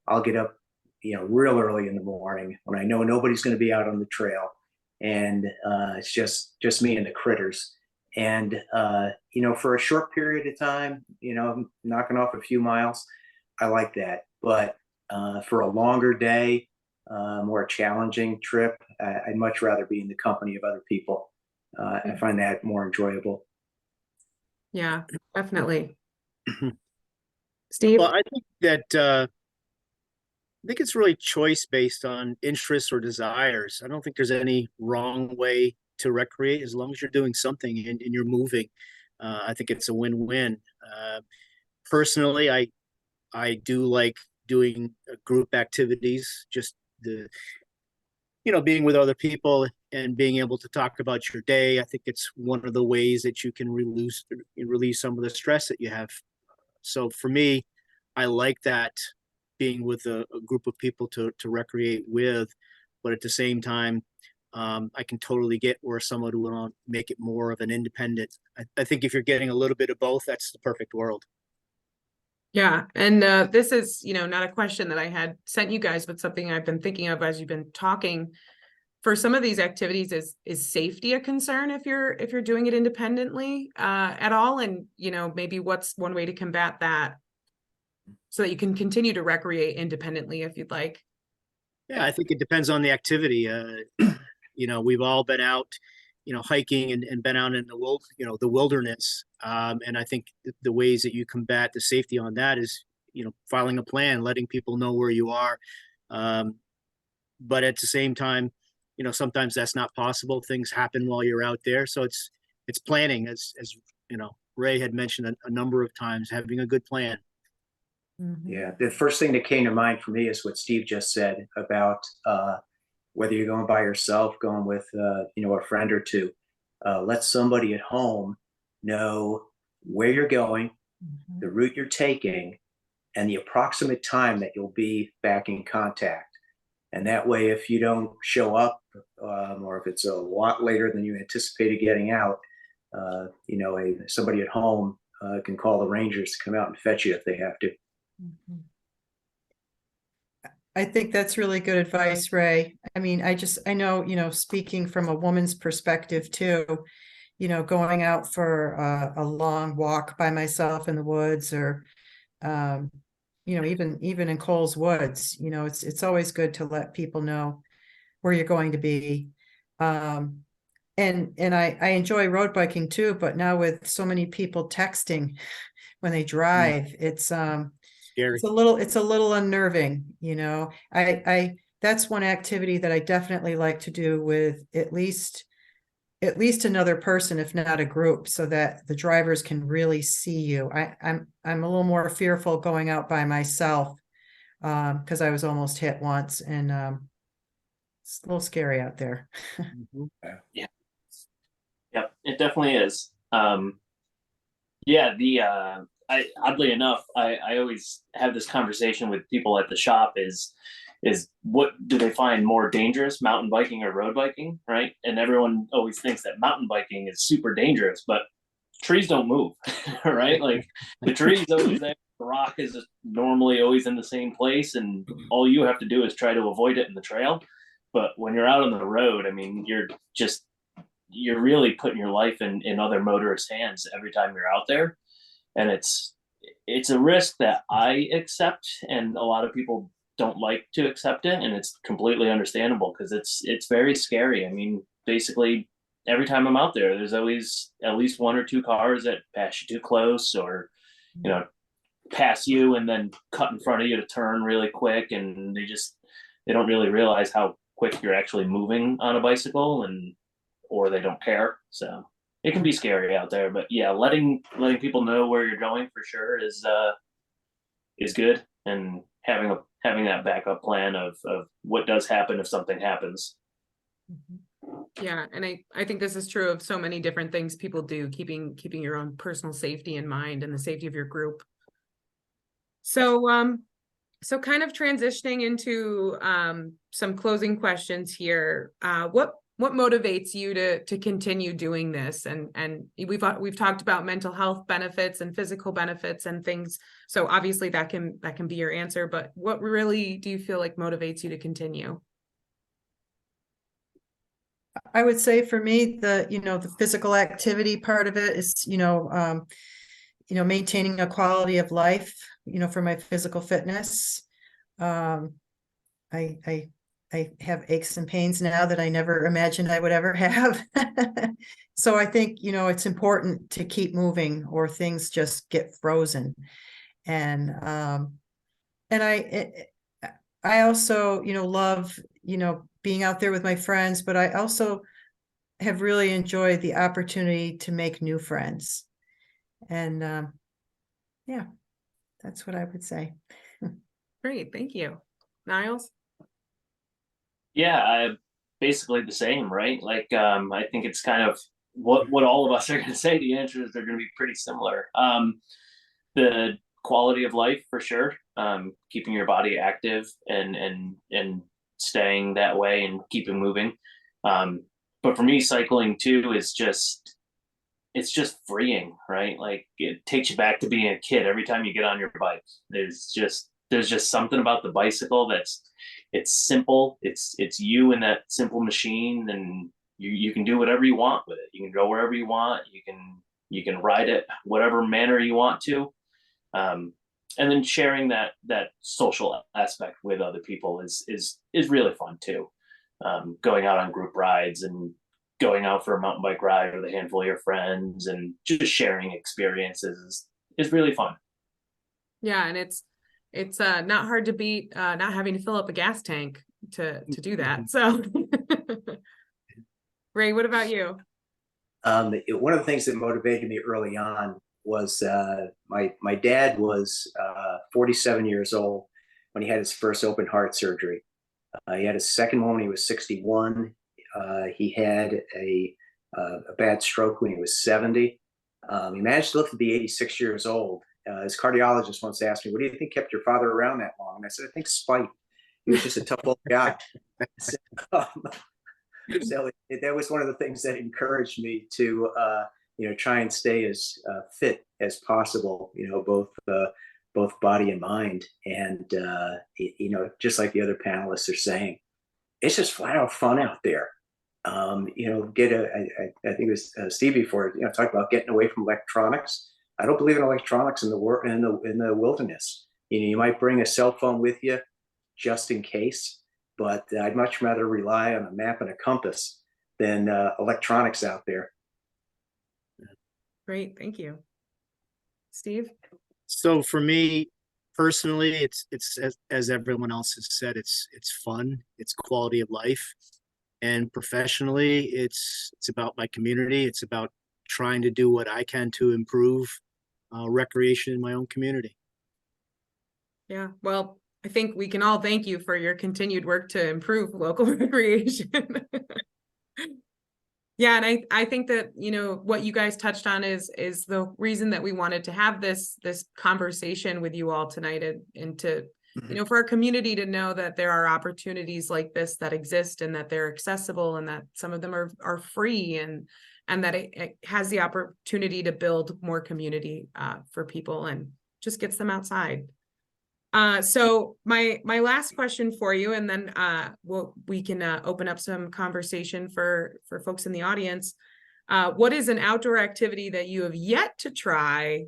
I'll get up, real early in the morning when I know nobody's going to be out on the trail. And it's just me and the critters. And, for a short period of time, knocking off a few miles, I like that. But for a longer day, more challenging trip, I'd much rather be in the company of other people. I find that more enjoyable. Yeah, definitely. Steve? Well, I think that I think it's really choice based on interests or desires. I don't think there's any wrong way to recreate as long as you're doing something and you're moving. I think it's a win-win. Personally, I do like doing group activities, just being with other people and being able to talk about your day. I think it's one of the ways that you can release some of the stress that you have. So for me, I like that, being with a group of people to recreate with, but at the same time, I can totally get where someone would want to make it more of an independent. I think if you're getting a little bit of both, that's the perfect world. Yeah, and this is, not a question that I had sent you guys, but something I've been thinking of as you've been talking. For some of these activities, is safety a concern if you're doing it independently at all? And maybe what's one way to combat that so that you can continue to recreate independently if you'd like? Yeah, I think it depends on the activity. We've all been out, hiking and been out in the wilderness. And I think the ways that you combat the safety on that is, filing a plan, letting people know where you are. But at the same time, sometimes that's not possible. Things happen while you're out there. So it's planning, as Ray had mentioned a number of times, having a good plan. Mm-hmm. Yeah, the first thing that came to mind for me is what Steve just said about whether you're going by yourself, going with a friend or two. Let somebody at home know where you're going, Mm-hmm. the route you're taking, and the approximate time that you'll be back in contact. And that way, if you don't show up, or if it's a lot later than you anticipated getting out, somebody at home can call the Rangers to come out and fetch you if they have to. Mm-hmm. I think that's really good advice, Ray. I mean, I know, speaking from a woman's perspective too, going out for a long walk by myself in the woods, or, even in Coles Woods, it's always good to let people know where you're going to be. And I enjoy road biking too, but now with so many people texting when they drive, it's Scary. it's a little unnerving, I that's one activity that I definitely like to do with at least another person, if not a group, so that the drivers can really see you. I'm a little more fearful going out by myself, because I was almost hit once, and it's a little scary out there. Yeah. Yep, it definitely is. Yeah, oddly enough, I always have this conversation with people at the shop is what do they find more dangerous, mountain biking or road biking, right? And everyone always thinks that mountain biking is super dangerous, but trees don't move, right? Like the tree's always there. The rock is normally always in the same place, and all you have to do is try to avoid it in the trail. But when you're out on the road, I mean, you're really putting your life in other motorists' hands every time you're out there. And it's a risk that I accept, and a lot of people don't like to accept it, and it's completely understandable because it's very scary. I mean, basically every time I'm out there, there's always at least one or two cars that pass you too close, or pass you and then cut in front of you to turn really quick, and they don't really realize how quick you're actually moving on a bicycle, or they don't care. So it can be scary out there, but yeah, letting people know where you're going for sure is good, and having that backup plan of what does happen if something happens. Yeah, and I think this is true of so many different things people do, keeping your own personal safety in mind and the safety of your group. So kind of transitioning into some closing questions here. What motivates you to continue doing this? And we've talked about mental health benefits and physical benefits and things. So obviously that can be your answer, but what really do you feel like motivates you to continue? I would say for me, the physical activity part of it is, maintaining a quality of life, for my physical fitness. I have aches and pains now that I never imagined I would ever have. So I think, it's important to keep moving, or things just get frozen. And I also, love, being out there with my friends, but I also have really enjoyed the opportunity to make new friends. And yeah, that's what I would say. Great, thank you. Niles? Yeah, I basically the same, right? Like I think it's kind of what all of us are going to say. The answers are going to be pretty similar. The quality of life for sure, keeping your body active and staying that way and keeping moving. But for me, cycling too is it's just freeing, right? Like it takes you back to being a kid every time you get on your bike. There's just something about the bicycle it's simple. It's you and that simple machine, and you can do whatever you want with it. You can go wherever you want. You can ride it whatever manner you want to. And then sharing that social aspect with other people is really fun too. Going out on group rides and going out for a mountain bike ride with a handful of your friends and just sharing experiences is really fun. Yeah, and it's not hard to beat not having to fill up a gas tank to do that. So Ray, what about you? One of the things that motivated me early on was my dad was 47 years old when he had his first open heart surgery. He had his second one when he was 61. He had a bad stroke when he was 70. He managed to live to be 86 years old. His cardiologist once asked me, "What do you think kept your father around that long?" And I said, "I think spite. He was just a tough old guy." So that was one of the things that encouraged me to try and stay as fit as possible, both body and mind. And just like the other panelists are saying, it's just flat out fun out there. I think it was Steve before, talk about getting away from electronics. I don't believe in electronics in the wilderness. You might bring a cell phone with you just in case, but I'd much rather rely on a map and a compass than electronics out there. Great, thank you. Steve? So for me personally, it's as everyone else has said, it's fun, it's quality of life. And professionally, it's about my community. It's about trying to do what I can to improve recreation in my own community. Yeah, well, I think we can all thank you for your continued work to improve local recreation. Yeah, and I think that, what you guys touched on is the reason that we wanted to have this conversation with you all tonight, and to you know, for our community to know that there are opportunities like this that exist and that they're accessible and that some of them are free and that it has the opportunity to build more community for people and just gets them outside. So my last question for you, and then we can open up some conversation for folks in the audience. What is an outdoor activity that you have yet to try,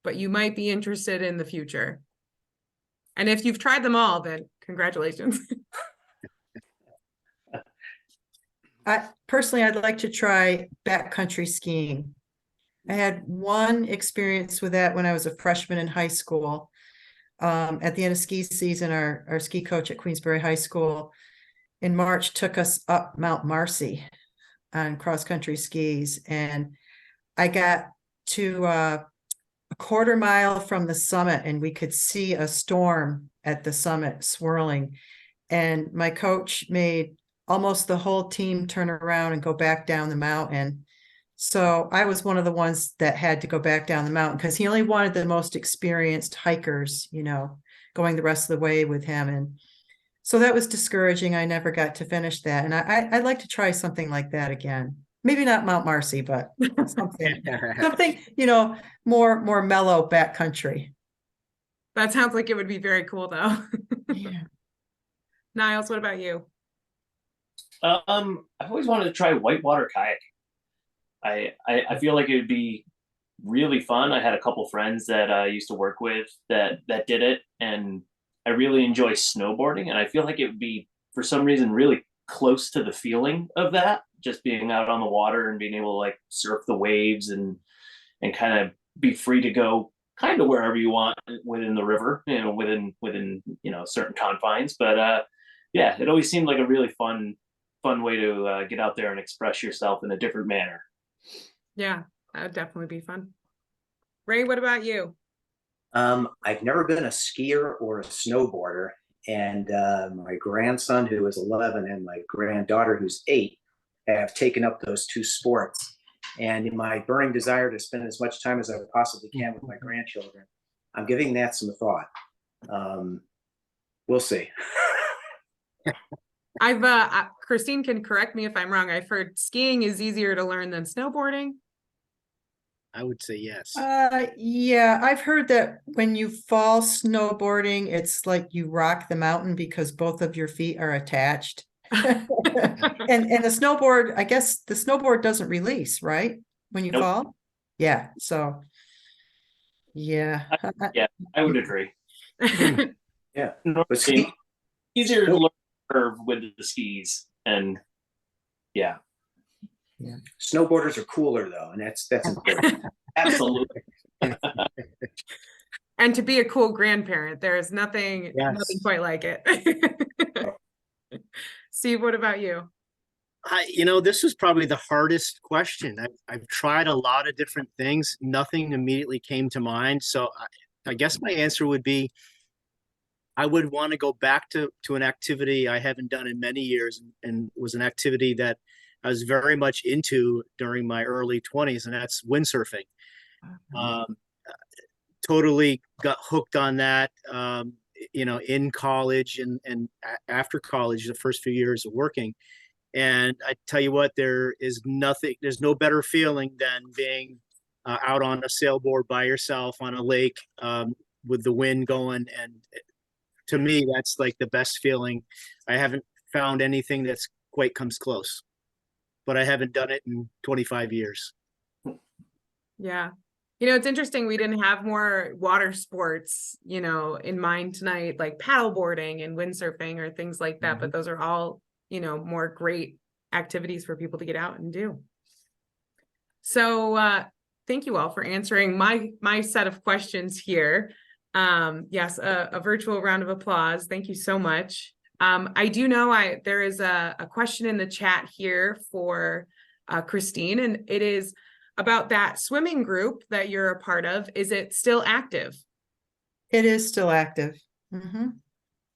but you might be interested in the future? And if you've tried them all, then congratulations. I'd like to try backcountry skiing. I had one experience with that when I was a freshman in high school. At the end of ski season, our ski coach at Queensbury High School in March took us up Mount Marcy on cross-country skis. And I got to a quarter mile from the summit and we could see a storm at the summit swirling. And my coach made almost the whole team turn around and go back down the mountain. So I was one of the ones that had to go back down the mountain because he only wanted the most experienced hikers, you know, going the rest of the way with him. And so that was discouraging. I never got to finish that. And I'd like to try something like that again. Maybe not Mount Marcy, but something, you know, more mellow backcountry. That sounds like it would be very cool though. Yeah. Niles, what about you? I've always wanted to try whitewater kayak. I feel like it would be really fun. I had a couple friends that I used to work with that did it, and I really enjoy snowboarding, and I feel like it would be, for some reason, really close to the feeling of that, just being out on the water and being able to like surf the waves and kind of be free to go kind of wherever you want within the river, you know, within you know, certain confines. But yeah, it always seemed like a really fun way to get out there and express yourself in a different manner. Yeah, that would definitely be fun. Ray, what about you? I've never been a skier or a snowboarder, and my grandson, who is 11, and my granddaughter, who's 8, have taken up those two sports. And in my burning desire to spend as much time as I possibly can with my grandchildren, I'm giving that some thought. We'll see. Christine can correct me if I'm wrong. I've heard skiing is easier to learn than snowboarding. I would say yes. Yeah, I've heard that when you fall snowboarding, it's like you rock the mountain because both of your feet are attached. And the snowboard, I guess the snowboard doesn't release, right? When you Nope. fall? Yeah, so yeah. Yeah, I would agree. Yeah. But ski- easier to learn curve with the skis, and yeah. Snowboarders are cooler though, and that's important. Absolutely. And to be a cool grandparent, there is nothing Yes. quite like it. Steve, what about you? You know, this was probably the hardest question. I've tried a lot of different things. Nothing immediately came to mind. So I guess my answer would be, I would want to go back to an activity I haven't done in many years, and was an activity that I was very much into during my early 20s, and that's windsurfing. Totally got hooked on that, you know, in college and after college, the first few years of working. And I tell you what, there's no better feeling than being out on a sailboard by yourself on a lake with the wind going. And to me, that's like the best feeling. I haven't found anything that's quite comes close, but I haven't done it in 25 years. Yeah. You know, it's interesting. We didn't have more water sports, you know, in mind tonight, like paddleboarding and windsurfing or things like that. But those are all, you know, more great activities for people to get out and do. So thank you all for answering my set of questions here. Yes, a virtual round of applause. Thank you so much. I do know there is a question in the chat here for Christine, and it is about that swimming group that you're a part of. Is it still active? It is still active.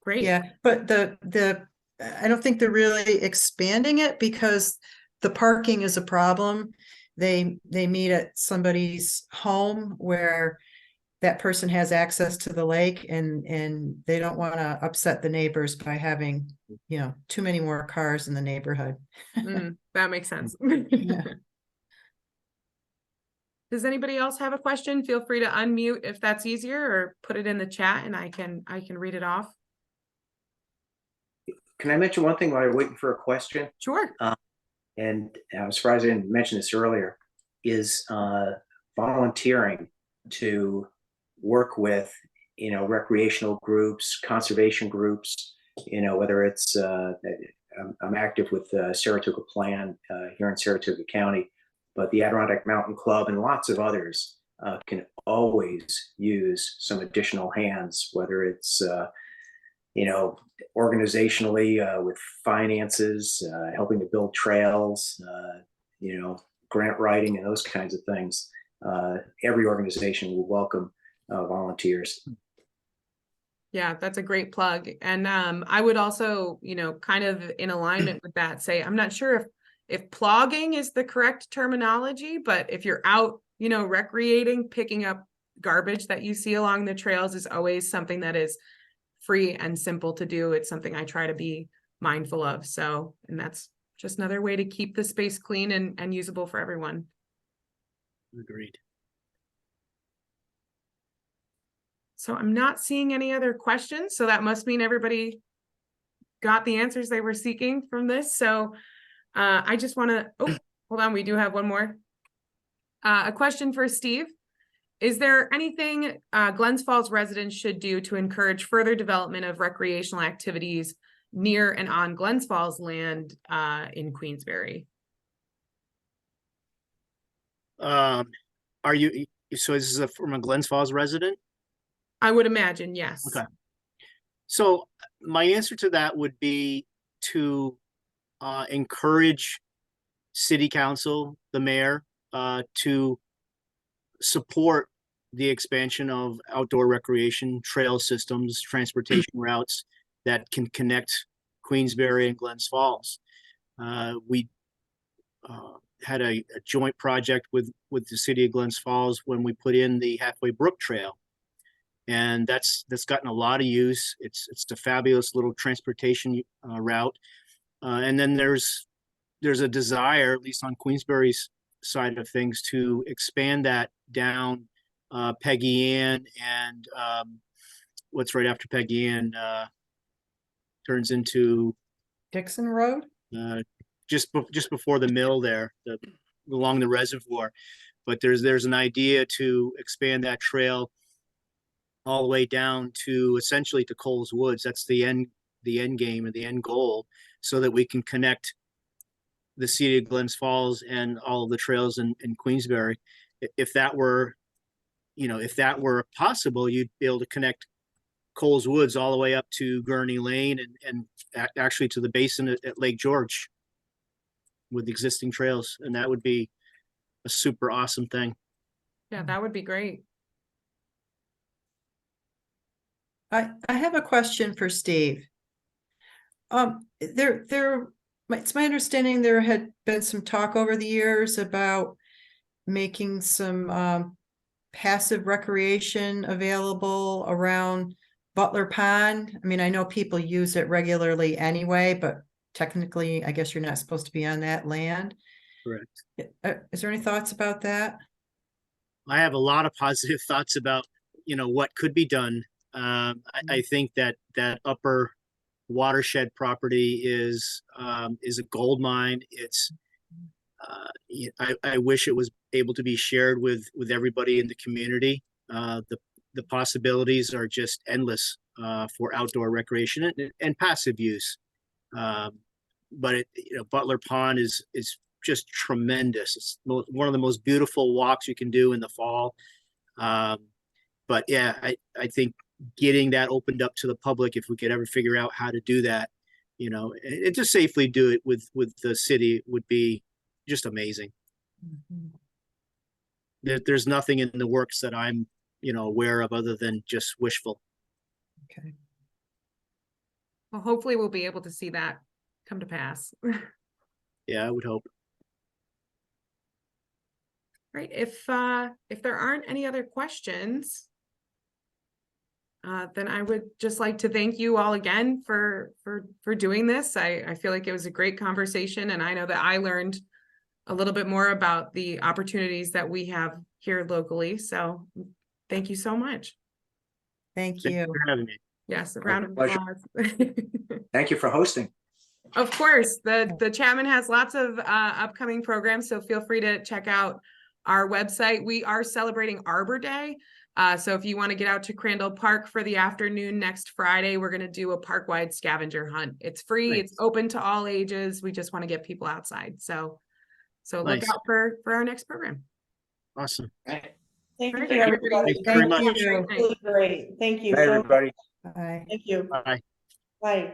Great. Yeah, but I don't think they're really expanding it because the parking is a problem. They meet at somebody's home where that person has access to the lake and they don't want to upset the neighbors by having, too many more cars in the neighborhood. That makes sense. Yeah. Does anybody else have a question? Feel free to unmute if that's easier, or put it in the chat and I can read it off. Can I mention one thing while you're waiting for a question? Sure. And I was surprised I didn't mention this earlier, is volunteering to work with, recreational groups, conservation groups, whether it's, I'm active with Saratoga Plan here in Saratoga County, but the Adirondack Mountain Club and lots of others can always use some additional hands, whether it's, organizationally with finances, helping to build trails, grant writing and those kinds of things. Every organization will welcome volunteers. Yeah, that's a great plug. And I would also, kind of in alignment with that, say, I'm not sure if plogging is the correct terminology, but if you're out, recreating, picking up garbage that you see along the trails is always something that is free and simple to do. It's something I try to be mindful of. So, and that's just another way to keep the space clean and usable for everyone. Agreed. So I'm not seeing any other questions. So that must mean everybody got the answers they were seeking from this. So I just want to, hold on. We do have one more. A question for Steve. Is there anything Glens Falls residents should do to encourage further development of recreational activities near and on Glens Falls land in Queensbury? So is this from a Glens Falls resident? I would imagine, yes. Okay. So my answer to that would be to encourage city council, the mayor, to support the expansion of outdoor recreation trail systems, transportation routes that can connect Queensbury and Glens Falls. We had a joint project with the city of Glens Falls when we put in the Halfway Brook Trail, and that's gotten a lot of use. It's a fabulous little transportation route, and then there's a desire, at least on Queensbury's side of things, to expand that down Peggy Ann and what's right after Peggy Ann turns into Dixon Road? Just before the mill there, along the reservoir. But there's an idea to expand that trail all the way down to essentially to Coles Woods. That's the end game and the end goal, so that we can connect the city of Glens Falls and all of the trails in Queensbury. If that were possible, you'd be able to connect Coles Woods all the way up to Gurney Lane and actually to the basin at Lake George with existing trails. And that would be a super awesome thing. Yeah, that would be great. I have a question for Steve. It's my understanding there had been some talk over the years about making some passive recreation available around Butler Pond. I mean, I know people use it regularly anyway, but technically, I guess you're not supposed to be on that land. Correct. Is there any thoughts about that? I have a lot of positive thoughts about, what could be done. I think that upper watershed property is a gold mine. It's I wish it was able to be shared with everybody in the community. The possibilities are just endless for outdoor recreation and passive use. But Butler Pond is just tremendous. It's one of the most beautiful walks you can do in the fall. But yeah, I think getting that opened up to the public, if we could ever figure out how to do that, and to safely do it with the city, would be just amazing. Mm-hmm. There's nothing in the works that I'm aware of other than just wishful. Okay. Well, hopefully we'll be able to see that come to pass. Yeah, I would hope. Right. If there aren't any other questions, then I would just like to thank you all again for doing this. I feel like it was a great conversation, and I know that I learned a little bit more about the opportunities that we have here locally. So thank you so much. Thank Thank you you. for having me. Yes, a round of Pleasure. applause. Thank you for hosting. Of course, the Chapman has lots of upcoming programs, so feel free to check out our website. We are celebrating Arbor Day. So if you want to get out to Crandall Park for the afternoon next Friday, we're going to do a park-wide scavenger hunt. It's free, Nice. it's open to all ages. We just want to get people outside. So look Nice. out for our next program. Awesome. Right. Thank you, Thank you. everybody. Thank you very Thank much. you. Really great. Thank you. Bye, so much. everybody. Bye. Thank you. Bye. Bye.